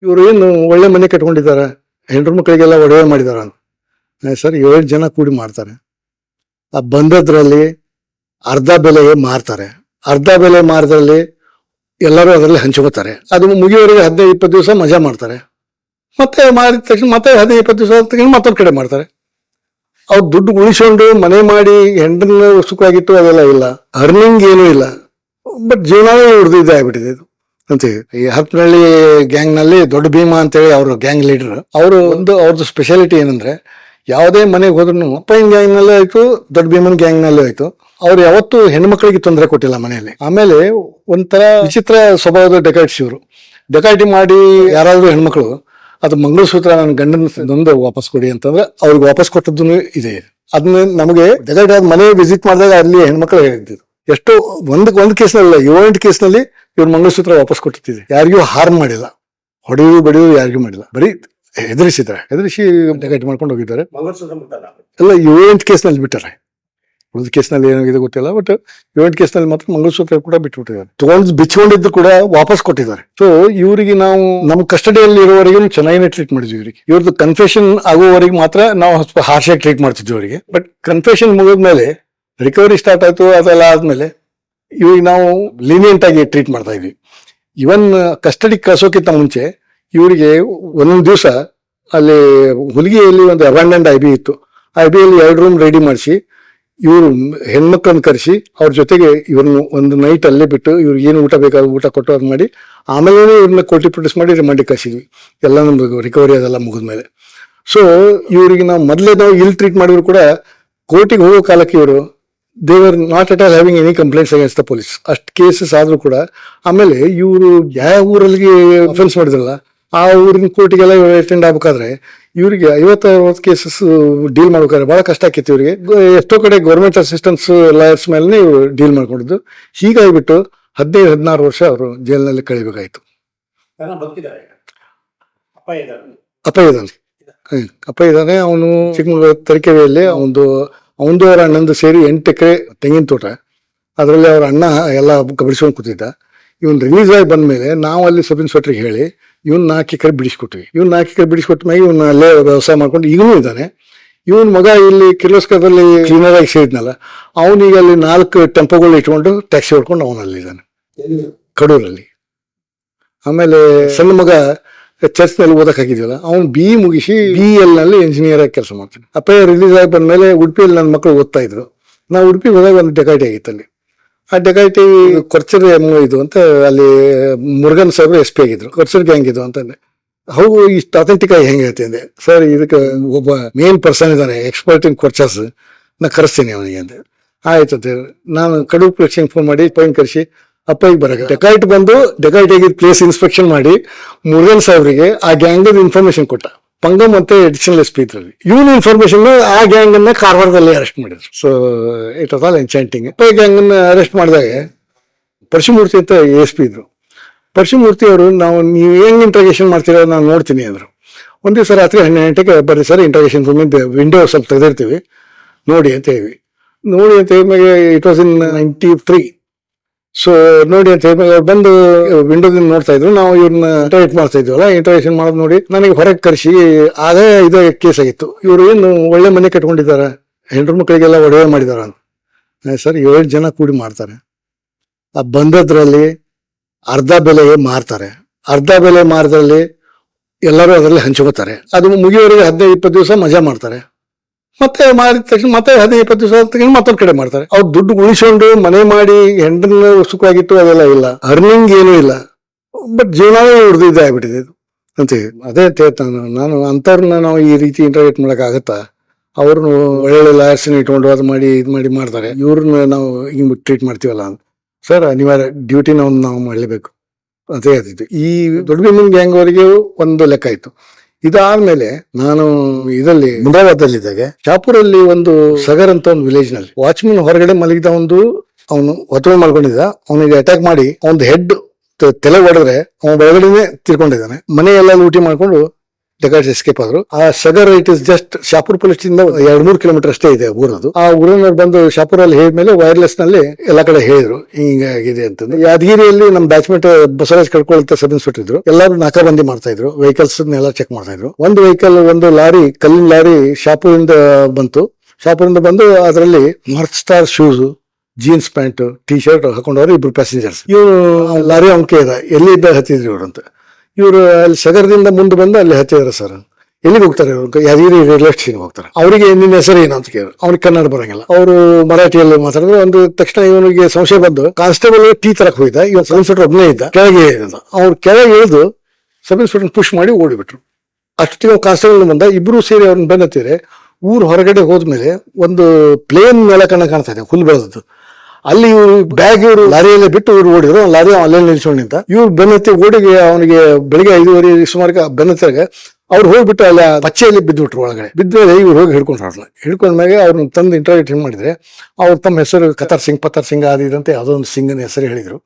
ಇವರು ಏನು ಒಳ್ಳೆ ಮನೆ ಕಟ್ಕೊಂಡಿದ್ದಾರೆ, ಹೆಂಡ್ರು ಮಕ್ಕಳಿಗೆಲ್ಲ ಒಡವೆ ಮಾಡಿದಾರ ಅಂತ. ಸರ್ 7 ಜನ ಕೂಡಿ ಮಾಡ್ತಾರೆ. ಆ ಬಂದದ್ರಲ್ಲಿ ಅರ್ಧ ಬೆಲೆಗೆ ಮಾರ್ತಾರೆ. ಅರ್ಧ ಬೆಲೆ ಮಾರದ್ರಲ್ಲಿ ಎಲ್ಲರೂ ಅದರಲ್ಲಿ ಹಂಚ್ಕೋತಾರೆ. ಅದು ಮುಗಿಯೋರಿಗೆ 15-20 ದಿವಸ ಮಜಾ ಮಾಡ್ತಾರೆ. ಮತ್ತೆ ಮಾರಿದ ತಕ್ಷಣ ಮತ್ತೆ 15-20 ದಿವಸ ತಗೊಂಡು ಮತ್ತೊಂದು ಕಡೆ ಮಾಡ್ತಾರೆ. ಅವ್ರು ದುಡ್ಡು ಉಳಿಸ್ಕೊಂಡು ಮನೆ ಮಾಡಿ ಹೆಂಡನ್ನ ಸುಖವಾಗಿಟ್ಟು ಅದೆಲ್ಲ ಇಲ್ಲ, ಅರ್ನಿಂಗ್ ಏನೂ ಇಲ್ಲ. ಬಟ್ ಜೀವನವೇ ಉಳಿದಿದ್ದೇ ಆಗ್ಬಿಟ್ಟಿದೆ ಇದು ಅಂತೀವಿ. ಈ ಹತ್ತನಹಳ್ಳಿ ಗ್ಯಾಂಗ್ ನಲ್ಲಿ ದೊಡ್ಡ ಭೀಮಾ ಅಂತೇಳಿ ಅವರು ಗ್ಯಾಂಗ್ ಲೀಡರ್. ಅವರು ಅವ್ರದ್ದು ಸ್ಪೆಷಾಲಿಟಿ ಏನಂದ್ರೆ, ಯಾವುದೇ ಮನೆಗೆ ಹೋದ್ರು ಅಪ್ಪಯ್ಯನ ಗ್ಯಾಂಗ್ ನಲ್ಲೇ ಆಯ್ತು, ದೊಡ್ಡ ಭೀಮನ್ ಗ್ಯಾಂಗ್ ನಲ್ಲೇ ಆಯ್ತು, ಅವ್ರು ಯಾವತ್ತೂ ಹೆಣ್ಮಕ್ಳಿಗೆ ತೊಂದರೆ ಕೊಟ್ಟಿಲ್ಲ ಮನೆಯಲ್ಲಿ. ಆಮೇಲೆ ಒಂಥರ ವಿಚಿತ್ರ ಸ್ವಭಾವದ ಡೆಕಾಯ್ಟ್ಸ್ ಇವರು. ಡೆಕಾಯ್ಟಿ ಮಾಡಿ ಯಾರಾದ್ರೂ ಹೆಣ್ಮಕ್ಳು ಅದು ಮಂಗಳಸೂತ್ರ ನನ್ನ ಗಂಡನ ವಾಪಸ್ ಕೊಡಿ ಅಂತಂದ್ರೆ ಅವ್ರಿಗೆ ವಾಪಸ್ ಕೊಟ್ಟದ್ದು ಇದೆ. ಅದನ್ನ ನಮಗೆ ಡೆಕಾಯ್ಟ್ ಆದ ಮನೆ ವಿಸಿಟ್ ಮಾಡಿದಾಗ ಅಲ್ಲಿ ಹೆಣ್ಮಕ್ಳು ಹೇಳಿದ್ರು. ಎಷ್ಟೋ ಒಂದು ಕೇಸ್ನಲ್ಲ, 7-8 ಕೇಸ್ನಲ್ಲಿ ಇವ್ರು ಮಂಗಳಸೂತ್ರ ವಾಪಸ್ ಕೊಟ್ಟಿದ್ದೀವಿ. ಯಾರಿಗೂ ಹಾರ್ಮ್ ಮಾಡಿಲ್ಲ, ಹೊಡೆಯುವುದು ಬಡಿಯುವುದು ಯಾರಿಗೂ ಮಾಡಿಲ್ಲ. ಬರೀ ಹೆದರಿಸಿ ಡೆಕಾಯ್ಟ್ ಮಾಡ್ಕೊಂಡು ಹೋಗಿದ್ದಾರೆ. ಎಲ್ಲ 7-8 ಕೇಸ್ನಲ್ಲಿ ಬಿಟ್ಟಾರೆ. ಉಳಿದ ಕೇಸ್ನಲ್ಲಿ ಏನಾಗಿದೆ ಗೊತ್ತಿಲ್ಲ, ಬಟ್ 7 ಕೇಸ್ನಲ್ಲಿ ಮಾತ್ರ ಮಂಗಳಸೂತ್ರ ಕೂಡ ಬಿಟ್ಬಿಟ್ಟಿದ್ದಾರೆ. ಬಿಚ್ಕೊಂಡಿದ್ದು ಕೂಡ ವಾಪಸ್ ಕೊಟ್ಟಿದ್ದಾರೆ. ಸೊ ಇವರಿಗೆ ನಾವು ನಮ್ಮ ಕಸ್ಟಡಿಯಲ್ಲಿ ಇರೋವರೆಗೂ ಚೆನ್ನಾಗಿನೇ ಟ್ರೀಟ್ ಮಾಡಿದ್ವಿ. ಇವರಿಗೆ ಇವ್ರದ್ದು ಕನ್ಫೆಷನ್ ಆಗುವವರೆಗೆ ಮಾತ್ರ ನಾವು ಸ್ವಲ್ಪ ಹಾರ್ಶಾಗಿ ಟ್ರೀಟ್ ಮಾಡ್ತಿದ್ವಿ ಅವರಿಗೆ. ಬಟ್ ಕನ್ಫೆಷನ್ ಮುಗಿದ್ಮೇಲೆ ರಿಕವರಿ ಸ್ಟಾರ್ಟ್ ಆಯ್ತು, ಅದೆಲ್ಲ ಆದ್ಮೇಲೆ ಇವ್ರಿಗೆ ನಾವು ಲೀನಿಯಂಟ್ ಆಗಿ ಟ್ರೀಟ್ ಮಾಡ್ತಾ ಇದ್ವಿ. ಇವನ್ ಕಸ್ಟಡಿ ಕಳ್ಸೋಕ್ಕಿಂತ ಮುಂಚೆ ಇವರಿಗೆ ಒಂದೊಂದು ದಿವಸ ಅಲ್ಲಿ ಹುಲಿಗೆಯಲ್ಲಿ ಒಂದು ಅಬಂಡೆಂಟ್ IB ಇತ್ತು. IBಯಲ್ಲಿ 2 ರೂಮ್ ರೆಡಿ ಮಾಡಿಸಿ ಇವರು ಹೆಣ್ಮಕ್ಳನ್ನು ಕರೆಸಿ ಅವ್ರ ಜೊತೆಗೆ ಇವ್ರನ್ನ ಒಂದು ನೈಟ್ ಅಲ್ಲೇ ಬಿಟ್ಟು ಇವ್ರಿಗೆ ಏನು ಊಟ ಬೇಕಾದ ಊಟ ಕೊಟ್ಟು ಅದು ಮಾಡಿ ಆಮೇಲೆ ಇವ್ರನ್ನ ಕೋರ್ಟಿ ಪ್ರೊಡ್ಯೂಸ್ ಮಾಡಿ ರಿಮಾಂಡಿಗೆ ಕಳಿಸಿದ್ವಿ. ಎಲ್ಲ ನಮ್ದು ರಿಕವರಿ ಅದೆಲ್ಲ ಮುಗಿದ್ಮೇಲೆ. ಸೊ ಇವರಿಗೆ ನಾವು ಮೊದಲೇ ನಾವು ಇಲ್ಲಿ ಟ್ರೀಟ್ ಮಾಡಿದ್ರು ಕೂಡ ಕೋರ್ಟಿಗೆ ಹೋಗೋ ಕಾಲಕ್ಕೆ ಇವರು ದೇವರ್ not at all having any complaints against the police. ಅಷ್ಟು ಕೇಸಸ್ ಆದ್ರೂ ಕೂಡ ಆಮೇಲೆ ಇವರು ಯಾವ ಊರಲ್ಲಿ ಅಫೆನ್ಸ್ ಮಾಡಿದ್ರಲ್ಲ ಆ ಊರಿನ ಕೋರ್ಟಿಗೆಲ್ಲ ಅಟೆಂಡ್ ಆಗ್ಬೇಕಾದ್ರೆ ಇವರಿಗೆ 50-60 ಕೇಸಸ್ ಡೀಲ್ ಮಾಡ್ಬೇಕಾದ್ರೆ ಬಹಳ ಕಷ್ಟ ಆಕಿತ್ತು ಇವರಿಗೆ. ಎಷ್ಟೋ ಕಡೆ ಗೌರ್ಮೆಂಟ್ ಅಸಿಸ್ಟೆನ್ಸ್ ಲಾಯರ್ಸ್ ಮೇಲೆ ಡೀಲ್ ಮಾಡ್ಕೊಂಡಿದ್ದು. ಹೀಗಾಗಿಬಿಟ್ಟು 15-16 ವರ್ಷ ಅವರು ಜೈಲಿನಲ್ಲಿ ಕಳಿಬೇಕಾಯ್ತು. ಅಪ್ಪ ಇದ್ದಾನೆ. ಅವನು ಚಿಕ್ಕಮಗಳೂರು ತರೀಕೆರೆಯಲ್ಲಿ ಅವನದು ಅವರ ಅಣ್ಣಂದು ಸೇರಿ 8 ಎಕರೆ ತೆಂಗಿನ ತೋಟ, ಅದರಲ್ಲಿ ಅವ್ರ ಅಣ್ಣ ಎಲ್ಲ ಬಿಡಿಸ್ಕೊಂಡು ಕೂತಿದ್ದ. ಇವನ್ ರಿಲೀಸ್ ಆಗಿ ಬಂದ್ಮೇಲೆ ನಾವು ಅಲ್ಲಿ ಸಬ್ ಇನ್ಸ್ಪೆಕ್ಟರ್ಗೆ ಹೇಳಿ ಇವನ್ 4 ಎಕರೆ ಬಿಡಿಸ್ಕೊಟ್ವಿ. 4 ಎಕರೆ ಬಿಡಿಸ್ಕೊಟ್ಟ ಮ್ಯಾಗ ಇವನ್ನ ಅಲ್ಲೇ ವ್ಯವಸಾಯ ಮಾಡ್ಕೊಂಡು ಈಗಲೂ ಇದ್ದಾನೆ. ಇವನ್ ಮಗ ಇಲ್ಲಿ ಕಿರ್ಲೋಸ್ಕರದಲ್ಲಿ ಕ್ಲೀನರ್ ಆಗಿ ಸೇರಿದ್ನಲ್ಲ, ಅವನೀಗ ಅಲ್ಲಿ 4 ಟೆಂಪೋಗಳು ಇಟ್ಕೊಂಡು ಟ್ಯಾಕ್ಸಿ ಹೊಡ್ಕೊಂಡು ಅವನಲ್ಲಿದ್ದಾನೆ ಕಡೂರಲ್ಲಿ. ಆಮೇಲೆ ಸಣ್ಣ ಮಗ ಚರ್ಚ್ ನಲ್ಲಿ ಓದಕ್ ಹಾಕಿದ್ವಲ್ಲ, ಅವ್ನು BE ಮುಗಿಸಿ BEL ನಲ್ಲಿ ಇಂಜಿನಿಯರ್ ಆಗಿ ಕೆಲಸ ಮಾಡ್ತಾನೆ. ಅಪ್ಪ ರಿಲೀಸ್ ಆಗಿ ಬಂದ್ಮೇಲೆ ಉಡುಪಿಯಲ್ಲಿ ನನ್ನ ಮಕ್ಕಳು ಓದ್ತಾ ಇದ್ರು. ನಾವು ಉಡುಪಿಗೆ ಹೋದಾಗ ಒಂದು ಡೆಕಾಯ್ಟಿ ಆಗಿತ್ತು ಅಲ್ಲಿ. ಆ ಡೆಕಾಯ್ಟಿ ಕೊರ್ಚರ್ ಇದು ಅಂತ ಅಲ್ಲಿ ಮುರುಗನ್ ಸಾಹೇಬ್ರು SP ಆಗಿದ್ರು. ಕೊರ್ಚರ್ ಗ್ಯಾಂಗ್ ಇದು ಅಂತಂದೆ. ಹೌ ಇಷ್ಟು ಅಥೆಂಟಿಕ್ ಆಗಿ ಹೆಂಗೆ ಹೇಳ್ತೀನಿ ಅಂದೆ. ಸರ್ ಇದಕ್ಕೆ ಒಬ್ಬ ಮೇನ್ ಪರ್ಸನ್ ಇದ್ದಾನೆ, ಎಕ್ಸ್ಪರ್ಟ್ ಇನ್ ಕೊರ್ಚರ್ಸ್, ನಾ ಕರೆಸ್ತೀನಿ ಅವನಿಗೆ ಅಂದೆ. ಆಯ್ತು ಅಂತ ಹೇಳಿ ನಾನು ಕಡೂರು ಪೊಲೀಸ್ಗೆ ಫೋನ್ ಮಾಡಿ ಪಾಯಿಂಟ್ ಕರೆಸಿ ಅಪ್ಪಗೆ ಬರಕ ಡೆಕಾಯ್ಟ್ ಬಂದು ಡೆಕಾಯ್ಟ್ ಆಗಿದ್ದ ಪ್ಲೇಸ್ ಇನ್ಸ್ಪೆಕ್ಷನ್ ಮಾಡಿ ಮುರುಗನ್ ಸಾಹೇಬ್ರಿಗೆ ಆ ಗ್ಯಾಂಗ್ ಇನ್ಫಾರ್ಮೇಶನ್ ಕೊಟ್ಟ. ಪಂಗಮ್ ಮತ್ತೆ ಅಡಿಷನಲ್ SP ಇದ್ರಲ್ಲಿ ಇವನ್ ಇನ್ಫಾರ್ಮೇಶನ್ ಆ ಗ್ಯಾಂಗ್ ಅನ್ನ ಕಾರವಾರದಲ್ಲಿ ಅರೆಸ್ಟ್ ಮಾಡಿದ್ರು. So it was all enchanting. Gang ಅನ್ನ ಅರೆಸ್ಟ್ ಮಾಡಿದಾಗ ಪರಶುಮೂರ್ತಿ ಅಂತ ASP ಇದ್ರು. ಪರಶುಮೂರ್ತಿ ಅವರು ನೀವು ಹೆಂಗ್ ಇಂಟ್ರಾಗೇಷನ್ ಮಾಡ್ತೀರಾ ನಾನು ನೋಡ್ತೀನಿ ಅಂದ್ರು. ಒಂದ್ ದಿವಸ ರಾತ್ರಿ 12 ಗಂಟೆಗೆ ಬರ್ರಿ ಸರ್ ಇಂಟ್ರಾಗೇಷನ್ ರೂಮ್ ವಿಂಡೋ ಸ್ವಲ್ಪ ತೆಗೆದಿರ್ತೀವಿ ನೋಡಿ ಅಂತ ಹೇಳಿ. ನೋಡಿ ಅಂತ ಹೇಳಿದ್ಮೇಲೆ ಇಟ್ ವಾಸ್ ಇನ್ 93. ಸೊ ನೋಡಿ ಅಂತ ಹೇಳಿದ್ಮೇಲೆ ಅವ್ರು ಬಂದು ವಿಂಡೋದಿಂದ ನೋಡ್ತಾ ಇದ್ರು. ನಾವು ಇವ್ರನ್ನ ಇಂಟರ್ವ್ಯೂಟ್ ಮಾಡ್ತಾ ಇದ್ವಲ್ಲ, ಇಂಟರ್ವ್ಯೂಷನ್ ಮಾಡೋದು ನೋಡಿ ನನಗೆ ಹೊರಗೆ ಕರೆಸಿ ಅದೇ ಇದು ಕೇಸ್ ಆಗಿತ್ತು. ಇವರು ಏನು ಒಳ್ಳೆ ಮನೆ ಕಟ್ಕೊಂಡಿದ್ದಾರೆ, ಹೆಂಡ್ರು ಮಕ್ಕಳಿಗೆಲ್ಲ ಒಡವೆ ಮಾಡಿದಾರ ಅಂತ. ಸರ್ 7 ಜನ ಕೂಡಿ ಮಾಡ್ತಾರೆ. ಆ ಬಂದದ್ರಲ್ಲಿ ಅರ್ಧ ಬೆಲೆಗೆ ಮಾರ್ತಾರೆ. ಅರ್ಧ ಬೆಲೆ ಮಾರದ್ರಲ್ಲಿ ಎಲ್ಲರೂ ಅದರಲ್ಲಿ ಹಂಚ್ಕೋತಾರೆ. ಅದು ಮುಗಿಯೋರಿಗೆ 15-20 ದಿವಸ ಮಜಾ ಮಾಡ್ತಾರೆ. ಮತ್ತೆ ಮಾರಿದ ತಕ್ಷಣ ಮತ್ತೆ 15-20 ದಿವಸ ತಗೊಂಡು ಮತ್ತೊಂದು ಕಡೆ ಮಾಡ್ತಾರೆ. ಅವ್ರು ದುಡ್ಡು ಉಳಿಸ್ಕೊಂಡು ಮನೆ ಮಾಡಿ ಹೆಂಡನ್ನ ಸುಖವಾಗಿಟ್ಟು ಅದೆಲ್ಲ ಇಲ್ಲ, ಅರ್ನಿಂಗ್ ಏನೂ ಇಲ್ಲ. ಬಟ್ ಜೀವನವೇ ಉಳಿದಿದ್ದೇ ಆಗ್ಬಿಟ್ಟಿದೆ ಇದು ಅಂತೀವಿ. ಅದೇ ನಾನು ಅಂಥವ್ರನ್ನ ನಾವು ಈ ರೀತಿ ಇಂಟರ್ವ್ಯೂಟ್ ಮಾಡಕ್ ಆಗತ್ತಾ? ಅವ್ರನ್ನು ಒಳ್ಳೊಳ್ಳೆ ಲಾಯರ್ಸ್ನ ಇಟ್ಕೊಂಡು ಅದು ಮಾಡಿ ಇದು ಮಾಡಿ ಮಾಡ್ತಾರೆ. ಇವ್ರನ್ನ ನಾವು ಹಿಂಗ್ ಟ್ರೀಟ್ ಮಾಡ್ತೀವಲ್ಲ ಅಂತ. ಸರ್ ಅನಿವಾರ್ಯ ಡ್ಯೂಟಿ ನಾವು ಮಾಡಲೇಬೇಕು ಅಂತ ಹೇಳ್ತಿದ್ವಿ. ಈ ದೊಡ್ಡ ಭೀಮನ್ ಗ್ಯಾಂಗ್ ಅವರಿಗೆ ಒಂದು ಲೆಕ್ಕ ಇತ್ತು. ಇದಾದ್ಮೇಲೆ ನಾನು ಇದರಲ್ಲಿ ಮುಂದಾಬಾದಲ್ಲಿದ್ದಾಗ ಶಾಪುರಲ್ಲಿ ಒಂದು ಸಗರ್ ಅಂತ ಒಂದು ವಿಲೇಜ್ ನಲ್ಲಿ ವಾಚ್ಮನ್ ಹೊರಗಡೆ ಮಲಗಿದ ಅವನು ಹೊತ್ತುಕೊಂಡು ಮಾಡ್ಕೊಂಡಿದ್ದ. ಅವನಿಗೆ ಅಟ್ಯಾಕ್ ಮಾಡಿ ಅವನ ಹೆಡ್ ತಲೆ ಹೊಡೆದ್ರೆ ಅವನ ಒಳಗಡೆನೆ ತಿರ್ಕೊಂಡಿದ್ದಾನೆ. ಮನೆಯೆಲ್ಲ ಲೂಟಿ ಮಾಡ್ಕೊಂಡು ಡಕಾಯ್ಟ್ಸ್ ಎಸ್ಕೇಪ್ ಆದ್ರು. ಆ Sagar it is just Shapur police ಇಂದ 2-3 ಕಿಲೋಮೀಟರ್ ಅಷ್ಟೇ ಇದೆ ಊರದು. ಆ ಊರಿನವ್ರು ಬಂದು ಶಾಪುರಲ್ಲಿ ಹೇಳಿದ್ಮೇಲೆ ವೈರ್ಲೆಸ್ ನಲ್ಲಿ ಎಲ್ಲಾ ಕಡೆ ಹೇಳಿದ್ರು ಹಿಂಗಾಗಿದೆ ಅಂತಂದು. ಯಾದಗಿರಿಯಲ್ಲಿ ನಮ್ಮ ಬ್ಯಾಚ್ಮೆಂಟ್ ಬಸವರಾಜ್ ಕಡ್ಕೊಳ್ತಾ ಸಬ್ ಇನ್ಸ್ಪೆಕ್ಟರ್ ಇದ್ರು. ಎಲ್ಲರೂ ನಾಕಾಬಂದಿ ಮಾಡ್ತಾ ಇದ್ರು, ವೆಹಿಕಲ್ಸ್ ಎಲ್ಲ ಚೆಕ್ ಮಾಡ್ತಾ ಇದ್ರು. ಒಂದು ವೆಹಿಕಲ್, ಒಂದು ಲಾರಿ, ಕಲ್ಲಿನ ಲಾರಿ ಶಾಪುರಿಂದ ಬಂತು. ಶಾಪುರಿಂದ ಬಂದು ಅದರಲ್ಲಿ mark star shoes, jeans pant, T shirt ಹಾಕೊಂಡವ್ರು 2 ಪ್ಯಾಸೆಂಜರ್ಸ್. ಇವರು ಲಾರಿ ಅವನಿಗೆ ಕೇಳಿದ ಎಲ್ಲಿದ್ದ ಹತ್ತಿದ್ರು ಇವ್ರು ಅಂತ. ಇವರು ಅಲ್ಲಿ ಸಗರದಿಂದ ಮುಂದೆ ಬಂದು ಅಲ್ಲಿ ಹತ್ತಿದ್ರು. ಸರ್ ಎಲ್ಲಿಗೆ ಹೋಗ್ತಾರೆ ಇವರು? ಯಾದಗಿರಿ ರೈಲ್ವೆ ಸ್ಟೇಷನ್ ಹೋಗ್ತಾರೆ. ಅವರಿಗೆ ನಿನ್ನ ಹೆಸರು ಏನು ಅಂತ ಕೇಳಿದ್ರು. ಅವ್ರಿಗೆ ಕನ್ನಡ ಬರಂಗಿಲ್ಲ. ಅವರು ಮರಾಠಿಯಲ್ಲಿ ಮಾತಾಡಿದ್ರು. ಒಂದು ತಕ್ಷಣ ಇವನಿಗೆ ಸಂಶಯ ಬಂದು ಕಾನ್ಸ್ಟೇಬಲ್ ಟೀ ತರಕ್ ಹೋಯ್ದ. ಇವಾಗ ಸಬ್ ಇನ್ಸ್ಪೆಕ್ಟರ್ ಒಬ್ಬನೇ ಇದ್ದ. ಕೆಳಗೆ ಅವ್ರು ಕೆಳಗೆ ಇಳಿದು ಸಬ್ ಇನ್ಸ್ಪೆಕ್ಟರ್ ಪುಷ್ ಮಾಡಿ ಓಡಿಬಿಟ್ರು. ಅಷ್ಟೊತ್ತಿಗೆ ಕಾನ್ಸ್ಟೇಬಲ್ ಬಂದ. ಇಬ್ರು ಸೇರಿ ಅವ್ರನ್ನ ಬೆನ್ನತ್ತಿದ್ರೆ ಊರು ಹೊರಗಡೆ ಹೋದ್ಮೇಲೆ ಒಂದು ಪ್ಲೇನ್ ನೆಲ ಕಾಣ್ತಾ ಇದೆ, ಹುಲ್ ಬೆಳೆದದ್ದು. ಅಲ್ಲಿ ಇವರು ಬ್ಯಾಗ್ ಇವರು ಲಾರಿಯಲ್ಲೇ ಬಿಟ್ಟು ಇವ್ರು ಓಡಿದ್ರು. ಲಾರಿ ಅಲ್ಲೇ ನಿಲ್ಸ್ಕೊಂಡಿಂದ ಇವ್ರು ಬೆನ್ನತ್ತಿ ಓಡಿಗೆ ಅವನಿಗೆ ಬೆಳಿಗ್ಗೆ 5:30 ಸುಮಾರು ಬೆನ್ನತ್ತಾಗ ಅವ್ರು ಹೋಗ್ಬಿಟ್ಟು ಅಲ್ಲಿ ಪಚ್ಚೆಯಲ್ಲಿ ಬಿದ್ದುಬಿಟ್ರು. ಒಳಗಡೆ ಬಿದ್ಮೇಲೆ ಇವ್ರು ಹೋಗಿ ಹಿಡ್ಕೊಂಡ್ರಲ್ಲ. ಹಿಡ್ಕೊಂಡ್ಮೇಲೆ ಅವ್ರನ್ನ ತಂದು ಇಂಟರ್ವ್ಯೂ ಮಾಡಿದ್ರೆ ಅವ್ರು ತಮ್ಮ ಹೆಸರು ಕತಾರ್ ಸಿಂಗ್, ಪತಾರ್ ಸಿಂಗ್ ಆದಿದಂತೆ ಯಾವುದೋ ಒಂದು ಸಿಂಗನ ಹೆಸರು ಹೇಳಿದ್ರು.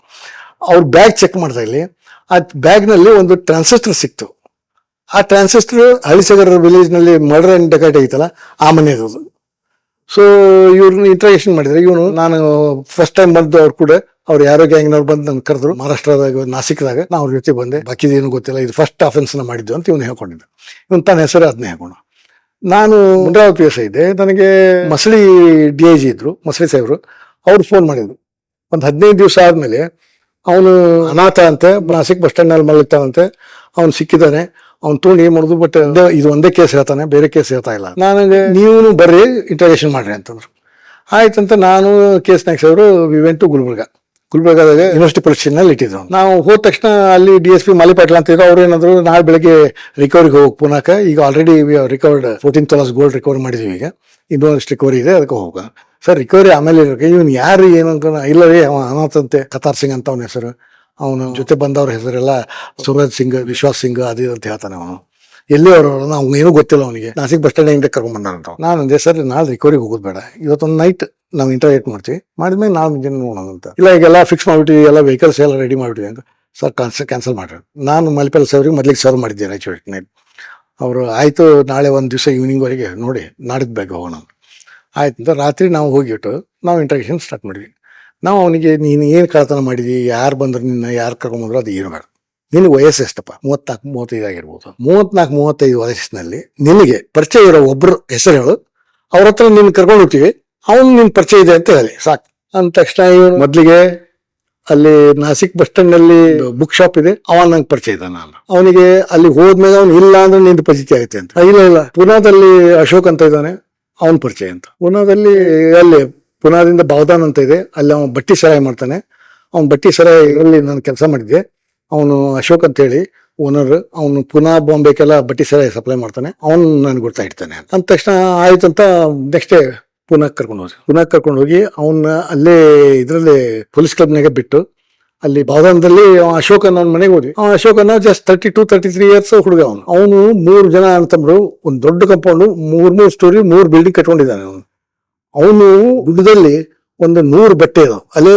ಅವ್ರ ಬ್ಯಾಗ್ ಚೆಕ್ ಮಾಡ್ತಾ ಇಲ್ಲಿ ಆ ಬ್ಯಾಗ್ನಲ್ಲಿ ಒಂದು ಟ್ರಾನ್ಸಿಸ್ಟರ್ ಸಿಕ್ತು. ಆ ಟ್ರಾನ್ಸಿಸ್ಟರ್ ಹಳಿಸಗರ ವಿಲೇಜ್ ನಲ್ಲಿ ಮರ್ಡರ್ ಅಂಡ್ ಡಕಾಯ್ಟ್ ಐತಲ್ಲ ಆ ಮನೆಯದು. ಸೊ ಇವ್ರನ್ನ ಇಂಟ್ರಾಗೇಷನ್ ಮಾಡಿದ್ರೆ ಇವನು, ನಾನು ಫಸ್ಟ್ ಟೈಮ್ ಬಂದು ಅವ್ರು ಕೂಡ ಅವ್ರು ಯಾರೋ ಗ್ಯಾಂಗ್ನವ್ರು ಬಂದು ನನ್ ಕರೆದ್ರು. ಮಹಾರಾಷ್ಟ್ರದಾಗ ನಾಸಿಕ್ದಾಗ ನಾ ಅವ್ರ ಜೊತೆ ಬಂದೆ. ಬಾಕಿದೇನು ಗೊತ್ತಿಲ್ಲ, ಇದು ಫಸ್ಟ್ ಅಫೆನ್ಸ್ ನ ಮಾಡಿದ್ದು ಅಂತ ಇವನು ಹೇಳ್ಕೊಂಡಿದ್ದ. ಇವನು ತನ್ನ ಹೆಸರು ಅದನ್ನೇ ಹಾಕೊಂಡು. ನಾನು ಮುಂಡ್ರಾವ್ PSI ಇದ್ದೆ. ನನಗೆ ಮಸಳಿ DIG ಇದ್ರು, ಮಸಳಿ ಸಾಹೇಬ್ರು. ಅವ್ರು ಫೋನ್ ಮಾಡಿದ್ರು. ಒಂದು 15 ದಿವಸ ಆದ್ಮೇಲೆ ಅವನು ಅನಾಥ ಅಂತೆ, ನಾಸಿಕ್ ಬಸ್ ಸ್ಟ್ಯಾಂಡ್ ನಲ್ಲಿ ಮಲಗ್ತಾನಂತೆ. ಅವ್ನು ಸಿಕ್ಕಿದ್ದಾನೆ. ಅವ್ನು ತೊಗೊಂಡು ಏನ್ ಮಾಡುದು, ಬಟ್ ಇದು ಒಂದೇ ಕೇಸ್ ಹೇಳ್ತಾನೆ, ಬೇರೆ ಕೇಸ್ ಹೇಳ್ತಾ ಇಲ್ಲ. ನನಗೆ ನೀವು ಬರ್ರಿ ಇಂಟ್ರಾಗೇಷನ್ ಮಾಡ್ರಿ ಅಂತಂದ್ರು. ಆಯ್ತಂತ ನಾನು ಕೇಸ್ ನಾಯಕ್ ಅವರು ವೆಂಟ್ ಟು ಗುಲ್ಬರ್ಗಾದಾಗ ಯೂನಿವರ್ಸಿಟಿ ಪೊಲೀಸ್ ಸ್ಟೇಷನ್ ನಲ್ಲಿ ಇಟ್ಟಿದ್ರು. ನಾವು ಹೋದ ತಕ್ಷಣ ಅಲ್ಲಿ DSP ಮಾಲಿ ಪಾಟೀಲ್ ಅಂತ ಇದ್ರು. ಅವ್ರು ಏನಾದ್ರು ನಾಳೆ ಬೆಳಗ್ಗೆ ರಿಕವರಿಗೆ ಹೋಗಿ ಪುನಾಕ. ಈಗ ಆಲ್ರೆಡಿ ರಿಕವರ್ಡ್ 14 ತೊಲಾಸ್ ಗೋಲ್ಡ್ ರಿಕವರ್ ಮಾಡಿದೀವಿ. ಈಗ ಇನ್ನೊಂದಷ್ಟು ರಿಕವರಿ ಇದೆ, ಅದಕ್ಕೆ ಹೋಗ ಸರ್. ರಿಕವರಿ ಆಮೇಲೆ ಇರೋಕೆ ಇವನು ಯಾರು ಏನು ಇಲ್ಲ ರೀ, ಅವ ಅನಾಥಂತೆ, ಕತಾರ್ ಸಿಂಗ್ ಅಂತ ಅವನ ಹೆಸರು. ಅವನು ಜೊತೆ ಬಂದವ್ರ ಹೆಸರೆಲ್ಲ ಸುರಜ್ ಸಿಂಗ್, ವಿಶ್ವಾಸ್ ಸಿಂಗ್ ಅದು ಅಂತ ಹೇಳ್ತಾನೆ. ಅವನು ಎಲ್ಲಿ ಅವರು ಅವ್ನು ಏನೂ ಗೊತ್ತಿಲ್ಲ ಅವನಿಗೆ. ನಾಸಿಕ್ ಬಸ್ ಸ್ಟ್ಯಾಂಡ್ ಹೆಂಗೆ ಕರ್ಕೊಂಡ್ ಬಂದಾರಂತ. ನಾನು ಅಂದೆ ಸರ್ ನಾಳೆ ರಿಕವರಿಗೆ ಹೋಗೋದು ಬೇಡ, ಇವತ್ತೊಂದು ನೈಟ್ ನಾವು ಇಂಟರ್ವ್ಯೂಟ್ ಮಾಡ್ತೀವಿ, ಮಾಡಿದ್ಮೇಲೆ ನಾಳೆ ಮುಂಜಾನೆ ನೋಡೋಣ ಅಂತ. ಇಲ್ಲ ಈಗೆಲ್ಲ ಫಿಕ್ಸ್ ಮಾಡ್ಬಿಟ್ಟಿವಿ, ಎಲ್ಲ ವೆಹಿಕಲ್ಸ್ ಎಲ್ಲ ರೆಡಿ ಮಾಡ್ಬಿಟ್ಟಿವಿ ಅಂತ. ಸರ್ ಕ್ಯಾನ್ಸಲ್ ಮಾಡ್ರಿ. ನಾನು ಮಲ್ಪೆಲ್ ಸಾವ್ರಿಗೆ ಮೊದಲಿಗೆ ಸರ್ವ್ ಮಾಡಿದ್ದೆ ರಾಯಚೂರು ನೈಟ್. ಅವರು ಆಯ್ತು ನಾಳೆ ಒಂದು ದಿವಸ ಈವ್ನಿಂಗ್ ವರೆಗೆ ನೋಡಿ ನಾಡಿದ್ದು ಬೇಗ ಹೋಗೋಣ ಆಯ್ತು ಅಂತ. ರಾತ್ರಿ ನಾವು ಹೋಗಿಬಿಟ್ಟು ನಾವು ಇಂಟ್ರಾಕ್ಷನ್ ಸ್ಟಾರ್ಟ್ ಮಾಡಿದ್ವಿ. ನಾವು ಅವನಿಗೆ ನೀನು ಏನು ಕಳ್ತನ ಮಾಡಿದ್ವಿ, ಯಾರು ಬಂದ್ರು, ನಿನ್ನ ಯಾರು ಕರ್ಕೊಂಡ್ಬಂದ್ರು, ಅದು ಏನು ಬೇಡ. ನಿನಗೆ ವಯಸ್ಸು ಎಷ್ಟಪ್ಪ? 34-35 ಆಗಿರ್ಬೋದು. 34-35 ವಯಸ್ಸಿನಲ್ಲಿ ನಿನಗೆ ಪರಿಚಯ ಇರೋ ಒಬ್ರು ಹೆಸರು ಹೇಳು, ಅವ್ರ ಹತ್ರ ನಿನ್ ಕರ್ಕೊಂಡು ಹೋಗ್ತೀವಿ, ಅವ್ನು ನಿನ್ ಪರಿಚಯ ಇದೆ ಅಂತ ಹೇಳಿ ಸಾಕು. ಅಂದ ತಕ್ಷಣ ಇವನು ಮೊದ್ಲಿಗೆ ಅಲ್ಲಿ ನಾಸಿಕ್ ಬಸ್ ಸ್ಟ್ಯಾಂಡ್ ನಲ್ಲಿ ಬುಕ್ ಶಾಪ್ ಇದೆ, ಅವನ್ ನಂಗೆ ಪರಿಚಯ ಇದ್ದ. ನಾನು ಅವನಿಗೆ ಅಲ್ಲಿ ಹೋದ್ಮೇಲೆ ಅವ್ನು ಇಲ್ಲ ಅಂದ್ರೆ ನಿಂದು ಪರಿಚಯ ಆಗುತ್ತೆ ಅಂತ. ಇಲ್ಲ ಪುನಾದಲ್ಲಿ ಅಶೋಕ್ ಅಂತ ಇದ್ದಾನೆ, ಅವನ್ ಪರಿಚಯ ಅಂತ. ಪುನಾದಲ್ಲಿ ಅಲ್ಲಿ ಪುನಾದಿಂದ ಬಾವ್ದಾನ್ ಅಂತ ಇದೆ, ಅಲ್ಲಿ ಅವನು ಬಟ್ಟಿ ಸರಾಯಿ ಮಾಡ್ತಾನೆ. ಅವ್ನು ಬಟ್ಟಿ ಸರಾಯಿ ನಾನು ಕೆಲಸ ಮಾಡಿದ್ದೆ. ಅವನು ಅಶೋಕ್ ಅಂತ ಹೇಳಿ ಓನರ್. ಅವನು ಪುನಾ ಬಾಂಬೆಗೆಲ್ಲ ಬಟ್ಟಿ ಸರಾಯಿ ಸಪ್ಲೈ ಮಾಡ್ತಾನೆ. ಅವನು ನನ್ಗೆ ಗೊತ್ತಾ ಇಡ್ತಾನೆ. ಅಂದ ತಕ್ಷಣ ಆಯ್ತಂತ ನೆಕ್ಸ್ಟ್ ಡೇ ಪುನಾಕ್ ಕರ್ಕೊಂಡು ಹೋಗಿ ಅವನ್ನ ಅಲ್ಲೇ ಇದ್ರಲ್ಲಿ ಪೊಲೀಸ್ ಕ್ಲಬ್ನಾಗ ಬಿಟ್ಟು ಅಲ್ಲಿ ಬಾವ್ದಾನದಲ್ಲಿ ಅಶೋಕ್ ಅನ್ನೋ ಮನೆಗೆ ಹೋದ್ವಿ. ಅಶೋಕ್ ಅನ್ನೋ ಜಸ್ಟ್ 32-33 ಇಯರ್ಸ್ ಹುಡುಗ. ಅವನು 3 ಜನ ಅಂತಂದ್ರು, ಒಂದು ದೊಡ್ಡ ಕಂಪೌಂಡ್, 3 ಸ್ಟೋರಿ 3 ಬಿಲ್ಡಿಂಗ್ ಕಟ್ಕೊಂಡಿದ್ದಾನೆ. ಅವನು ಗುಡ್ಡದಲ್ಲಿ ಒಂದು 100 ಬಟ್ಟೆ ಇದಾವೆ, ಅಲ್ಲೇ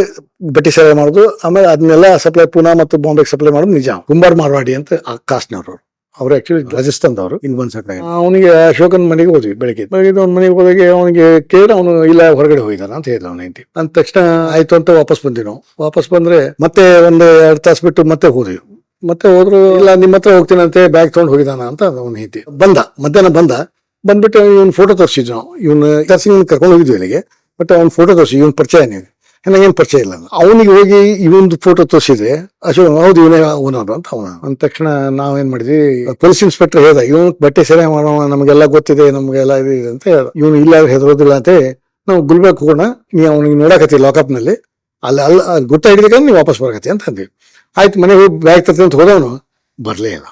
ಬಟ್ಟೆ ಸಪ್ಲೈ ಮಾಡೋದು. ಆಮೇಲೆ ಅದನ್ನೆಲ್ಲ ಸಪ್ಲೈ ಪುನಾ ಮತ್ತು ಬಾಂಬೆಗೆ ಸಪ್ಲೈ ಮಾಡೋದು ನಿಜ. ಕುಂಬಾರ್ ಮಾರ್ವಾಡಿ ಅಂತ ಕಾಸ್ಟ್ನವ್ರು. ಅವ್ರು ಆಕ್ಚುಲಿ ರಾಜಸ್ಥಾನದವರು. ಇಲ್ಲಿ ಬಂದ್ ಅವನಿಗೆ ಅಶೋಕನ್ ಮನೆಗೆ ಹೋದ್ವಿ. ಬೆಳಗ್ಗೆ ಅವ್ನ ಮನೆಗೆ ಹೋದಾಗ ಅವನಿಗೆ ಕೇಳಿ ಅವನು ಇಲ್ಲ ಹೊರಗಡೆ ಹೋಗಿದ್ದಾನ ಅಂತ ಹೇಳಿದ ಅವನ ಹೆಂಡತಿ. ಅಂದ ತಕ್ಷಣ ಆಯ್ತು ಅಂತ ವಾಪಸ್ ಬಂದ್ವಿ. ನಾವು ವಾಪಸ್ ಬಂದ್ರೆ ಮತ್ತೆ 1-2 ತಾಸು ಬಿಟ್ಟು ಮತ್ತೆ ಹೋದ್ವಿ. ಮತ್ತೆ ಹೋದ್ರು, ಇಲ್ಲ ನಿಮ್ಮ ಹತ್ರ ಹೋಗ್ತೀನಂತೆ, ಬ್ಯಾಗ್ ತಗೊಂಡು ಹೋಗಿದಾನ ಅಂತ ಅವನ ಹೆಂಡತಿ. ಮಧ್ಯಾಹ್ನ ಬಂದ್ಬಿಟ್ಟು ಇವ್ನ ಫೋಟೋ ತೋರಿಸಿದ್ವಿ ನಾವು. ಇವ್ನ ಕರ್ಕೊಂಡು ಹೋಗಿದ್ವಿ ಇಲ್ಲಿಗೆ. ಬಟ್ ಅವ್ನ ಫೋಟೋ ತೋರಿಸಿ, ಇವನ್ ಪರಿಚಯ ನನಗೇನು ಪರಿಚಯ ಇಲ್ಲ. ಅವನಿಗೆ ಹೋಗಿ ಇವೊಂದು ಫೋಟೋ ತೋರಿಸಿದ್ರೆ ಅಶೋಕ್ ಹೌದು ಇವನೇ ಓನರ್ ಅಂತ ಅವನ. ಅಂದ ತಕ್ಷಣ ನಾವೇನ್ ಮಾಡಿದ್ವಿ, ಪೊಲೀಸ್ ಇನ್ಸ್ಪೆಕ್ಟರ್ ಹೇಳ್ದ, ಇವನು ಬಟ್ಟೆ ಸೆರೆ ಮಾಡೋ, ನಮಗೆಲ್ಲ ಗೊತ್ತಿದೆ, ನಮ್ಗೆಲ್ಲ ಇದೆ ಅಂತ ಹೇಳ್ದ. ಇವನು ಇಲ್ಲ ಹೆದರೋದಿಲ್ಲ ಅಂತ ನಾವು ಗುಲ್ಬರ್ಗ್ ಹೋಗೋಣ, ನೀ ಅವನಿಗೆ ನೋಡಕತ್ತಿ ಲಾಕಪ್ ನಲ್ಲಿ, ಅಲ್ಲಿ ಗೊತ್ತಾಗಿದ್ದಕ್ಕೆ ನೀವು ವಾಪಸ್ ಬರಕತ್ತಿ ಅಂತ ಅಂದ್ವಿ. ಆಯ್ತು, ಮನೆಗೆ ಹೋಗಿ ಬ್ಯಾಗ್ ತರ್ತೀನಿ ಅಂತ ಹೋದವನು ಬರಲೇ ಇಲ್ಲ.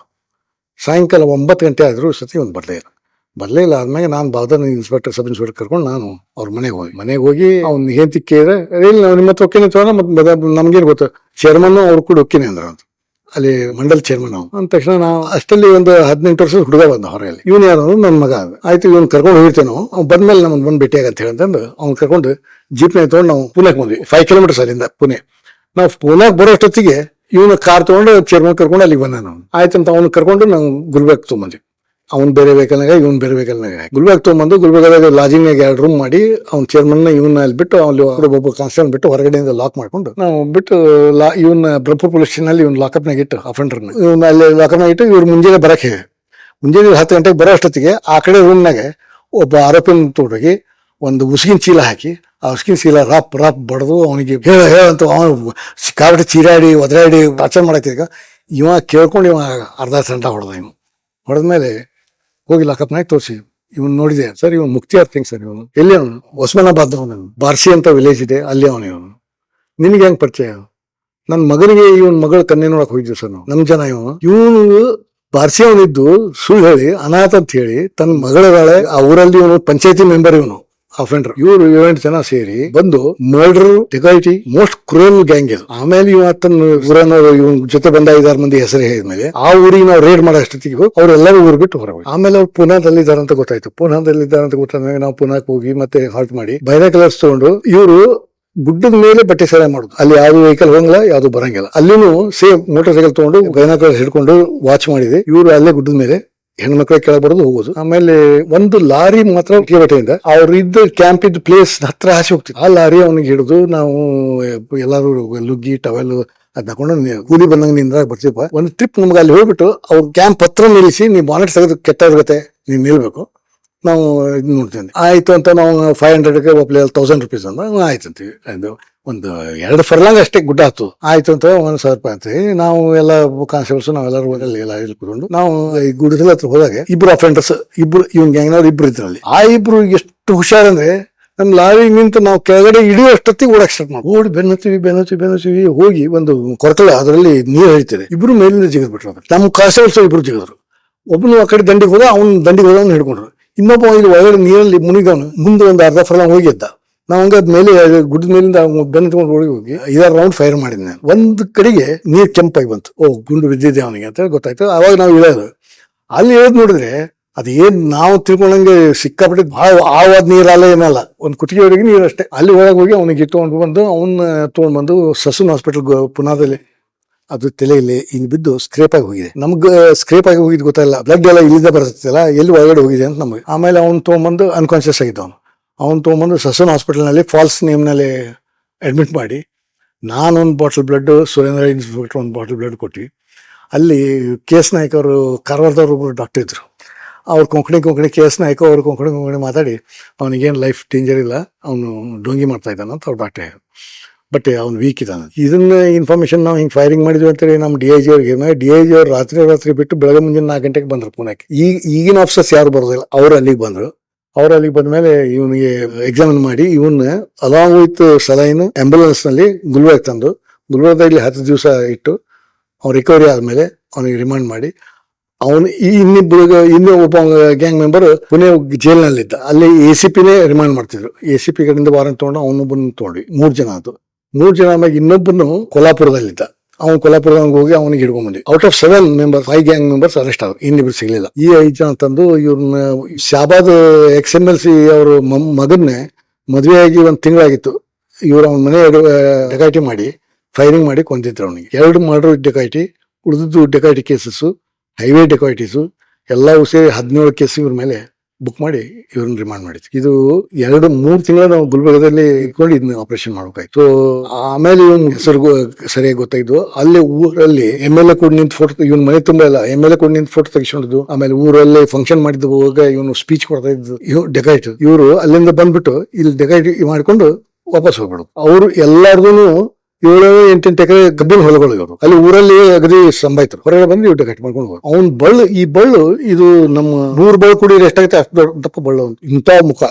ಸಾಯಂಕಾಲ 9 ಗಂಟೆ ಆದ್ರೂ ಸತಿ ಅವ್ನು ಬರಲೇ ಇಲ್ಲ. ಆದ್ಮೇಲೆ ನಾನು ಬಾವ್ದಾನ ಸಬ್ ಇನ್ಸ್ಪೆಕ್ಟರ್ ಕರ್ಕೊಂಡು ನಾನು ಅವ್ರ ಮನೆಗೆ ಹೋಗಿ ಅವ್ನ ಹೆಂಡತಿ ಕೇಳಿದ್ರೆ, ಇಲ್ಲ ನಾವು ನಿಮ್ಮ ಹತ್ರ ಒಕ್ಕೇನೆ ತಗೋಣ, ಮತ್ತೆ ನಮ್ಗೇನು ಗೊತ್ತು, ಚೇರ್ಮನ್ ಅವ್ರು ಕೂಡ ಒಕ್ಕೇನೆ ಅಂದ್ರ ಅಂತ, ಅಲ್ಲಿ ಮಂಡಲ್ ಚೇರ್ಮನ್ ಅವ್ನು. ಅಂದ ತಕ್ಷಣ ನಾವು ಅಷ್ಟಲ್ಲಿ ಒಂದು 18 ವರ್ಷದ ಹುಡುಗ ಬಂದ ಹೊರಗಲ್ಲಿ. ಇವನು ಯಾರು? ನನ್ನ ಮಗ. ಆಯ್ತು, ಇವ್ನು ಕರ್ಕೊಂಡು ಹೋಗಿರ್ತೇವೆ ನಾವು, ಅವ್ನು ಬಂದ್ಮೇಲೆ ನಮ್ಮನ್ನು ಬಂದು ಭೇಟಿಯಾಗಂತ ಹೇಳಂತಂದು ಅವ್ನು ಕರ್ಕೊಂಡು ಜೀಪ್ನ ತಗೊಂಡು ನಾವು ಪುಣೆಗೆ ಬಂದ್ವಿ. 5 ಕಿಲೋಮೀಟರ್ಸ್ ಅಲ್ಲಿಂದ ಪುಣೆ. ನಾವು ಪುಣೆಗೆ ಬರೋಷ್ಟೊತ್ತಿಗೆ ಇವನು ಕಾರ್ ತಗೊಂಡು ಚೇರ್ಮನ್ ಕರ್ಕೊಂಡು ಅಲ್ಲಿಗೆ ಬಂದ. ನಾವು ಆಯ್ತಂತ ಅವ್ನು ಕರ್ಕೊಂಡು ನಾವು ಗುಲ್ಬರ್ಗ್ ತೊಗೊಂಬಂದ್ವಿ. ಅವ್ನು ಬೇರೆ ವೆಹಿಕಲ್ನಾಗ ಇವ್ನು ಬೇರೆ ವೆಹಿಕಲ್ನಾಗ ಗುಲ್ಬರ್ಗ ತೊಗೊಂಬಂದು ಗುಲ್ಬರ್ಗದಾಗ ಲಾಜಿಂಗ್ನಾಗ 2 ರೂಮ್ ಮಾಡಿ ಅವ್ನ ಚೇರ್ಮನ್ ಇವನ್ನ ಅಲ್ಲಿ ಬಿಟ್ಟು ಅಲ್ಲಿ ಒಬ್ಬ ಕಾನ್ಸ್ಟೇಬಲ್ ಬಿಟ್ಟು ಹೊರಗಡೆಯಿಂದ ಲಾಕ್ ಮಾಡ್ಕೊಂಡು ನಾವು ಬಿಟ್ಟು ಇವನ್ನ ಬ್ರಹ್ಮಪುರ ಪೊಲೀಸ್ ಸ್ಟೇಷನ್ ಅಲ್ಲಿ ಇವ್ನ ಲಾಕಪ್ನಾಗ ಇಟ್ಟು ಅಫೆಂಡರ್ನ ಇವ್ನ ಅಲ್ಲಿ ಲಾಕಪ್ನಾಗ ಇಟ್ಟು ಇವ್ರು ಮುಂಜಾನೆ ಬರಕ್ಕೆ ಮುಂಜಾನೆ 10 ಗಂಟೆಗೆ ಬರೋ ಅಷ್ಟೊತ್ತಿಗೆ ಆ ಕಡೆ ರೂಮ್ನಾಗ ಒಬ್ಬ ಆರೋಪಿನ ತೋಡೋಗಿ ಒಂದು ಉಸುಗಿನ ಚೀಲ ಹಾಕಿ ಆ ಉಸುಗಿನ ಚೀಲ ರಾಪ್ ಬಡ್ದು ಅವನಿಗೆ ಹೇಳಂತ ಅವನು ಸಿಕ್ಕಾಬಿಟ್ಟು ಚೀರಾಡಿ ಒದರಾಡಿ ಟಾರ್ಚರ್ ಮಾಡತ್ತಿದ್ದ. ಇವ ಕೇಳ್ಕೊಂಡು ಇವ ಅರ್ಧ ಸಂಟ ಇವ್ನು ಹೊಡೆದ್ಮೇಲೆ ಹೋಗಿ ಲಾಕಪ್ನಾಗ ತೋರಿಸಿ ಇವನ್ ನೋಡಿದೆ ಸರ್ ಇವನು ಮುಕ್ತಿಯಾರ್ ಸಿಂಗ್ ಸರ್ ಇವನು ಎಲ್ಲಿ ಅವನು ಒಸ್ಮಾನಾಬಾದ್ ಅವನು ಬಾರ್ಸಿ ಅಂತ ವಿಲೇಜ್ ಇದೆ ಅಲ್ಲಿ ಅವನು ಇವನು ನಿನಗೆ ಹೆಂಗ್ ಪರಿಚಯ ನನ್ನ ಮಗನಿಗೆ ಇವನ್ ಮಗಳ ಕನ್ನೆ ನೋಡಕ್ ಹೋಗಿದ್ವಿ ಸರ್ ನಾವು ನಮ್ ಜನ ಇವನು ಬಾರ್ಸಿ ಅವನಿದ್ದು ಸುಳ್ಳು ಹೇಳಿ ಅನಾಥ ಅಂತ ಹೇಳಿ ತನ್ನ ಮಗಳದಾಳೆ ಆ ಊರಲ್ಲಿ ಇವನು ಪಂಚಾಯತಿ ಮೆಂಬರ್ ಇವನು ಅಫೆಂಡರ್. ಇವರು 7 ಜನ ಸೇರಿ ಬಂದು murder dacoity most cruel gang ಇದು. ಆಮೇಲೆ ಇವ ತನ್ನ ಊರನ್ನವರು ಇವನ್ ಜೊತೆ ಬಂದ 5-6 ಮಂದಿ ಹೆಸರು ಹೇಳಿದ್ಮೇಲೆ ಆ ಊರಿಗೆ ನಾವು ರೇಡ್ ಮಾಡೋ ಅಷ್ಟೊತ್ತಿಗೆ ಅವ್ರೆಲ್ಲರೂ ಊರು ಬಿಟ್ಟು ಹೊರಗೆ. ಆಮೇಲೆ ಅವ್ರು ಪುನಾದಲ್ಲಿ ಅಂತ ಗೊತ್ತಾಯ್ತು. ಪುನಾದಲ್ಲಿ ಅಂತ ಗೊತ್ತಾದ್ಮೇಲೆ ನಾವು ಪುನಾಕ್ ಹೋಗಿ ಮತ್ತೆ ಹಾಲ್ಟ್ ಮಾಡಿ ಬೈನಾಕ್ಯುಲರ್ಸ್ ತಗೊಂಡು ಇವರು ಗುಡ್ಡದ ಮೇಲೆ ಬಟ್ಟೆ ಸೆರೆ ಮಾಡುದು. ಅಲ್ಲಿ ಯಾವ್ದು ವೆಹಿಕಲ್ ಹೋಗಂಗಿಲ್ಲ ಯಾವ್ದು ಬರಂಗಿಲ್ಲ. ಅಲ್ಲಿನೂ ಸೇಮ್ ಮೋಟರ್ ಸೈಕಲ್ ತಗೊಂಡು ಬೈನಾಕ್ಯುಲರ್ಸ್ ಹಿಡ್ಕೊಂಡು ವಾಚ್ ಮಾಡಿದೆ. ಇವರು ಅಲ್ಲೇ ಗುಡ್ಡದ ಮೇಲೆ ಹೆಣ್ಮಕ್ಳ ಕೆಳಗೆ ಬರೋದು ಹೋಗೋದು. ಆಮೇಲೆ ಒಂದು ಲಾರಿ ಮಾತ್ರ ಬಟ್ಟೆಯಿಂದ ಅವ್ರ ಇದ್ದ ಕ್ಯಾಂಪ್ ಇದ್ದ ಪ್ಲೇಸ್ ಹತ್ರ ಹಾಸಿ ಹೋಗ್ತಿದ್ರು. ಆ ಲಾರಿ ಅವನಿಗೆ ಹಿಡಿದು ನಾವು ಎಲ್ಲಾರು ಲುಗ್ಗಿ ಟವೆಲ್ ಅದ್ ಹಾಕೊಂಡು ಕೂಲಿ ಬಂದಂಗ ನಿಂದ್ರಾಗ ಬರ್ತೀವಿ. ಒಂದು ಟ್ರಿಪ್ ನಮ್ಗೆ ಅಲ್ಲಿ ಹೋಗ್ಬಿಟ್ಟು ಅವ್ರ ಕ್ಯಾಂಪ್ ಹತ್ರ ನಿಲ್ಲಿಸಿ ನೀವು ಬಾನೆಟ್ ತೆಗೆದು ಕೆಟ್ಟವ್ರಗತ್ತೆ ನೀವ್ ನಿಲ್ಬೇಕು ನಾವು ಇದು ನೋಡ್ತೀವಿ. ಆಯ್ತು ಅಂತ ನಾವು 500ಗೆ ಒಬ್ಳೆ 1000 ರೂಪೀಸ್ ಅಂದ ಆಯ್ತು ಅಂತೀವಿ. ಅದು ಒಂದು 2 ಫರ್ಲಾಂಗ್ ಅಷ್ಟೇ ಗುಡ್ಡ ಹತ್ತು ಆಯ್ತು ಅಂತ 1,000 ರೂಪಾಯಿ ಅಂತೀವಿ. ನಾವು ಎಲ್ಲ ಕಾನ್ಸ್ಟೇಬಲ್ಸ್ ನಾವೆಲ್ಲರೂ ಎಲ್ಲ ಕೂತ್ಕೊಂಡು ನಾವು ಈ ಗುಡ್ಡದ ಹತ್ರ ಹೋದಾಗ ಇಬ್ರು ಅಫೆಂಡರ್ಸ್ ಇವ್ನ ಗ್ಯಾಂಗ್ನವ್ರು ಇಬ್ರು ಇದ್ರಲ್ಲಿ. ಆ ಇಬ್ರು ಎಷ್ಟು ಹುಷಾರಂದ್ರೆ ನಮ್ ಲಾರಿ ನಿಂತು ನಾವು ಕೆಳಗಡೆ ಇಳಿಯೋಷ್ಟೊತ್ತಿಗೆ ಓಡಕ್ ಸ್ಟಾರ್ಟ್ ಮಾಡಿ ಓಡಿ ಬೆನ್ನತ್ತೀವಿ ಹೋಗಿ ಒಂದು ಕೊರಕಲ ಅದರಲ್ಲಿ ನೀರು ಹರಿತಿದೆ. ಇಬ್ರು ಮೇಲಿಂದ ಜಿಗಿದ್ ಬಿಟ್ರು. ನಮ್ಮ ಕಾನ್ಸ್ಟೇಬಲ್ಸ್ ಇಬ್ರು ಜಿಗಿದ್ರು. ಒಬ್ಬನು ಆ ಕಡೆ ದಂಡಿಗೆ ಹೋದ ಅವ್ನ ದಂಡಿಗೆ ಹೋದ ಹಿಡ್ಕೊಂಡ್ರು. ಇನ್ನೊಬ್ಬ ಇಲ್ಲಿ ಒಳಗಡೆ ನೀರಲ್ಲಿ ಮುನಿಗವನು ಮುಂದೆ ಒಂದು ಅರ್ಧ ಫರ್ಲಾಂಗ್ ಹೋಗಿದ್ದ. ನಾವ್ ಹಂಗ ಮೇಲೆ ಗುಡ್ಡದ ಮೇಲಿಂದ ಬೆನ್ನ ತಗೊಂಡು ಹೋಗಿ 5-6 ರೌಂಡ್ ಫೈರ್ ಮಾಡಿದ್ ನಾನು. ಒಂದ್ ಕಡೆಗೆ ನೀರ್ ಕೆಂಪಾಗಿ ಬಂತು. ಗುಂಡು ಬಿದ್ದಿದೆ ಅವನಿಗೆ ಅಂತ ಗೊತ್ತಾಯ್ತು. ಅವಾಗ ನಾವು ಇಳಿಯೋದು ಅಲ್ಲಿ ಇಳಿದ್ ನೋಡಿದ್ರೆ ಅದೇನ್ ನಾವು ತಿಳ್ಕೊಂಡಂಗೆ ಸಿಕ್ಕಾಪಟ್ಟೆ ಬಹಳ ಆವಾದ ನೀರಲ್ಲ ಏನಲ್ಲ, ಒಂದ್ ಕುತ್ತಿಗೆವರೆಗೆ ನೀರು ಅಷ್ಟೇ. ಅಲ್ಲಿ ಒಳಗೆ ಹೋಗಿ ಅವನಿಗೆ ತಗೊಂಡು ಬಂದು ತಗೊಂಡ್ಬಂದು ಸಸುನ್ ಹಾಸ್ಪಿಟಲ್ ಪುನಾದಲ್ಲಿ ಅದು ತಲೆಯಲ್ಲಿ ಇಲ್ಲಿ ಬಿದ್ದು ಸ್ಕ್ರೇಪ್ ಆಗಿ ಹೋಗಿದೆ. ನಮ್ಗೆ ಸ್ಕ್ರೇಪ್ ಆಗಿ ಹೋಗಿದ್ ಗೊತ್ತಾಯಿಲ್ಲ. ಬ್ಲಡ್ ಎಲ್ಲ ಇಲ್ಲಿಂದ ಬರ್ತಲ್ಲ ಎಲ್ಲಿ ಒಳಗಡೆ ಹೋಗಿದೆ ಅಂತ ನಮಗೆ. ಆಮೇಲೆ ಅವ್ನು ತೊಗೊಂಬಂದು ಅನ್ಕಾನ್ಶಿಯಸ್ ಆಗಿದ್ದ ಅವ್ನು ತೊಗೊಂಬಂದು ಸಸನ್ ಹಾಸ್ಪಿಟಲ್ನಲ್ಲಿ ಫಾಲ್ಸ್ ನೇಮ್ನಲ್ಲಿ ಅಡ್ಮಿಟ್ ಮಾಡಿ ನಾನೊಂದು ಬಾಟಲ್ ಬ್ಲಡ್, ಸುರೇಂದ್ರ ಇನ್ಸ್ಪೆಕ್ಟರ್ ಒಂದು ಬಾಟಲ್ ಬ್ಲಡ್ ಕೊಟ್ಟು ಅಲ್ಲಿ KS ನಾಯ್ಕ ಅವರು ಕಾರವಾರದವ್ರು ಒಬ್ಬರು ಡಾಕ್ಟರ್ ಇದ್ರು. ಅವ್ರು ಕೊಂಕಣಿ KS ನಾಯ್ಕ ಅವರು ಕೊಂಕಣಿ ಮಾತಾಡಿ ಅವನಿಗೇನು ಲೈಫ್ ಡೇಂಜರ್ ಇಲ್ಲ, ಅವನು ಡೋಂಗಿ ಮಾಡ್ತಾ ಇದ್ದಾನ ಅಂತ ಅವ್ರು ಡಾಕ್ಟರ್. ಬಟ್ ಅವ್ನು ವೀಕ್ ಇದ್ದಾನೆ. ಇದನ್ನ ಇನ್ಫಾರ್ಮೇಶನ್ ನಾವು ಹಿಂಗೆ ಫೈರಿಂಗ್ ಮಾಡಿದ್ವಿ ಅಂತೇಳಿ ನಮ್ಮ DIG ಅವ್ರಿಗೆ DIG ಅವ್ರು ರಾತ್ರಿ ಬಿಟ್ಟು ಬೆಳಗ್ಗೆ ಮುಂಜಾನೆ 4 ಗಂಟೆಗೆ ಬಂದ್ರು ಪುಣೆಗೆ. ಈಗಿನ ಆಫೀಸರ್ಸ್ ಯಾರು ಬರೋದಿಲ್ಲ, ಅವ್ರು ಅಲ್ಲಿಗೆ ಬಂದ್ರು. ಅವ್ರು ಅಲ್ಲಿಗೆ ಬಂದ್ಮೇಲೆ ಇವನಿಗೆ ಎಕ್ಸಾಮಿನ್ ಮಾಡಿ ಇವನ್ನ ಅಲಾಂಗ್ ವಿತ್ ಸಲೈನ್ ಆಂಬುಲೆನ್ಸ್ ನಲ್ಲಿ ಗುಲ್ಬರ್ಗ ತಂದು ಗುಲ್ಬರ್ಗದಲ್ಲಿ 10 ದಿವಸ ಇಟ್ಟು ಅವ್ನು ರಿಕವರಿ ಆದ್ಮೇಲೆ ಅವನಿಗೆ ರಿಮಾಂಡ್ ಮಾಡಿ ಅವನು ಇನ್ನೂ ಒಬ್ಬ ಗ್ಯಾಂಗ್ ಮೆಂಬರ್ ಪುಣೆ ಜೈಲ್ನಲ್ಲಿದ್ದ. ಅಲ್ಲಿ ACPನೇ ರಿಮಾಂಡ್ ಮಾಡ್ತಿದ್ರು. ACP ಕಡೆಯಿಂದ ವಾರಂಟ್ ತಗೊಂಡು ಅವನೊಬ್ಬನ ತಗೊಂಡ್ವಿ. 3 ಜನ ಅದು. 3 ಜನ ಆಮೇಲೆ ಇನ್ನೊಬ್ಬನು ಕೊಲ್ಲಾಪುರದಲ್ಲಿದ್ದ. ಅವ್ನು ಕೊಲ್ಲಾಪುರದಾಗ ಹೋಗಿ ಅವನಿಗೆ ಹಿಡ್ಕೊಂಡ್ಬಂದ್ವಿ. Out of 7 members 5 gang members arrest ಆದ್ರು. ಇನ್ನಿಬ್ರು ಸಿಗ್ಲಿಲ್ಲ. ಈ 5 ಜನ ತಂದು ಇವ್ರನ್ನ ಶಾಬಾದ್ XMLC ಅವ್ರ ಮಗನ್ನೇ ಮದುವೆಯಾಗಿ 1 ತಿಂಗಳಾಗಿತ್ತು. ಇವ್ರು ಅವನ ಮನೆ ಡೆಕಾಯಿಟಿ ಮಾಡಿ ಫೈರಿಂಗ್ ಮಾಡಿ ಕೊಂದಿದ್ರು. ಅವನಿಗೆ 2 ಮರ್ಡರ್ ಡೆಕಾಯಿಟಿ, ಉಳಿದಿದ್ದು ಡೆಕಾಯಿಟಿ ಕೇಸಸ್, ಹೈವೇ ಡೆಕಾಯಿಟೀಸು ಎಲ್ಲವೂ ಸೇರಿ 17 ಕೇಸ್ ಇವ್ರ ಮೇಲೆ ಬುಕ್ ಮಾಡಿ ಇವ್ರನ್ನ ರಿಮಾಂಡ್ ಮಾಡಿದ್ವಿ. ಇದು 2-3 ತಿಂಗಳ ನಾವು ಗುಲ್ಬರ್ಗದಲ್ಲಿ ಇಟ್ಕೊಂಡು ಇದನ್ನ ಆಪರೇಷನ್ ಮಾಡ್ಬೇಕಾಯ್ತು. ಸೊ ಆಮೇಲೆ ಇವನ್ ಹೆಸರು ಸರಿಯಾಗಿ ಗೊತ್ತಾಯ್ತು. ಅಲ್ಲಿ ಊರಲ್ಲಿ MLA ಕೂಡ ನಿಂತು ಫೋಟೋ, ಇವನ್ ಮನೆ ತುಂಬಾ ಇಲ್ಲ, MLA ಕೂಡ ನಿಂತು ಫೋಟೋ ತೆಗಿಸ್ಕೊಂಡಿದ್ದು. ಆಮೇಲೆ ಊರಲ್ಲಿ ಫಂಕ್ಷನ್ ಮಾಡಿದ್ದು ಹೋಗ ಇವನು ಸ್ಪೀಚ್ ಕೊಡ್ತಾ ಇದ್ದು ಡೆಕಾಯಿಟ್. ಇವರು ಅಲ್ಲಿಂದ ಬಂದ್ಬಿಟ್ಟು ಇಲ್ಲಿ ಡೆಕಾಯಿಟ್ ಮಾಡ್ಕೊಂಡು ವಾಪಸ್ ಹೋಗ್ಬಿಡುದು. ಅವ್ರು ಎಲ್ಲಾರ್ದು 7-8 ಎಕರೆ ಗಬ್ಬಿನ ಹೊಲಗಳು ಇವರು. ಅಲ್ಲಿ ಊರಲ್ಲಿ ಅಗದಿ ಸಂಬಾಯ್ತರು. ಹೊರಗಡೆ ಬಂದು ಇವ್ ಡೆಕಾಯಿಟ್ ಮಾಡ್ಕೊಂಡು ಹೋಗೋದು. ಅವ್ನ್ ಈ ಬಳ್ಳು ಇದು ನಮ್ಮ 100 ಬಳ್ಳು ಕೂಡಿ ಎಷ್ಟಾಗುತ್ತೆ ಅಷ್ಟು ದಪ್ಪ ಬಳ್ಳು. ಇಂಥ ಮುಖ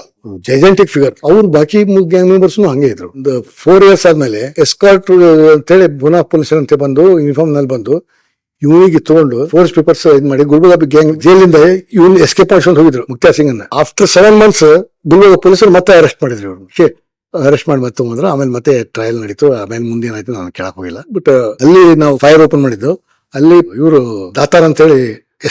ಜೈಜೆಂಟಿಕ್ ಫಿಗರ್. ಅವ್ರು ಬಾಕಿ ಗ್ಯಾಂಗ್ ಮೆಂಬರ್ಸ್ ಹಂಗೆ ಇದ್ರು. ಒಂದು 4 years ಆದ್ಮೇಲೆ ಎಸ್ಕಾರ್ಟ್ ಅಂತೇಳಿ ಪುನಃ ಪೊಲೀಸ್ ಅಂತ ಬಂದು ಯೂನಿಫಾರ್ಮ್ ನಲ್ಲಿ ಬಂದು ಇವನಿಗೆ ತಗೊಂಡು ಫೋರ್ಸ್ ಪೇಪರ್ಸ್ ಇದ್ ಮಾಡಿ ಗುಲ್ಬರ್ಗ ಗ್ಯಾಂಗ್ ಜೈಲಿಂದ ಇವನ್ ಎಸ್ಕೇಪ್ ಮಾಡ್ಕೊಂಡು ಹೋಗಿದ್ರು ಮುಕ್ತಿಯಾರ್ ಸಿಂಗ್ ಅನ್ನ. ಆಫ್ಟರ್ 7 months ಗುಲ್ಬರ್ಗ ಪೊಲೀಸರು ಮತ್ತೆ ಅರೆಸ್ಟ್ ಮಾಡಿದ್ರು. ಇವ್ರು ಅರೆಸ್ಟ್ ಮಾಡಿ ಮತ್ತೆ ತಗೊಂಡ್ರು. ಆಮೇಲೆ ಮತ್ತೆ ಟ್ರಯಲ್ ನಡೀತು. ಆಮೇಲೆ ಮುಂದೆ ಏನಾಯ್ತು ನಾನು ಕೇಳಕ್ ಹೋಗಿಲ್ಲ. ಬಟ್ ಅಲ್ಲಿ ನಾವು ಫೈರ್ ಓಪನ್ ಮಾಡಿದ್ದು. ಅಲ್ಲಿ ಇವರು ದಾತಾರ್ ಅಂತೇಳಿ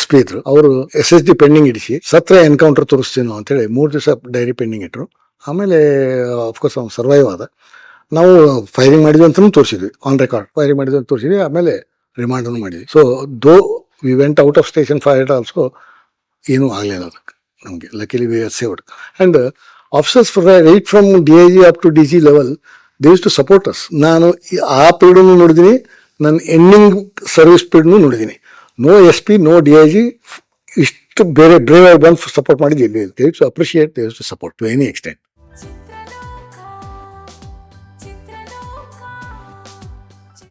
SP ಇದ್ರು. ಅವರು SSD ಪೆಂಡಿಂಗ್ ಇಡಿಸಿ ಸತ್ರ ಎನ್ಕೌಂಟರ್ ತೋರಿಸ್ತೀನೋ ಅಂತೇಳಿ 3 ದಿವಸ ಡೈರಿ ಪೆಂಡಿಂಗ್ ಇಟ್ರು. ಆಮೇಲೆ ಅಫ್ಕೋರ್ಸ್ ಅವ್ನು ಸರ್ವೈವ್ ಆದ. ನಾವು ಫೈರಿಂಗ್ ಮಾಡಿದ್ವಿ ಅಂತ ತೋರಿಸಿದ್ವಿ, ಆನ್ ರೆಕಾರ್ಡ್ ಫೈರಿಂಗ್ ಮಾಡಿದ್ವಿ ಅಂತ ತೋರಿಸಿದ್ವಿ. ಆಮೇಲೆ ರಿಮಾಂಡ್ ಮಾಡಿದ್ವಿ. So we went out of station for it also. ಏನೂ ಆಗಲಿಲ್ಲ ಅದಕ್ಕೆ ನಮಗೆ. Luckily we are saved. And officers right from DIG up to DG level they use to support us. ನಾನು ಆ ಪೀರಿಯಡನ್ನು ನೋಡಿದ್ದೀನಿ, ನನ್ನ ಎಂಡಿಂಗ್ ಸರ್ವಿಸ್ ಪೀರಿಯಡ್ನು ನೋಡಿದ್ದೀನಿ. ನೋ SP, ನೋ DIG ಇಷ್ಟು ಬೇರೆ ಬ್ರೇವ್ ಆಗಿ ಬಂದು ಸಪೋರ್ಟ್ ಮಾಡಿದ್ದು ಇಲ್ಲಿ. They use to appreciate, they use to support to any extent.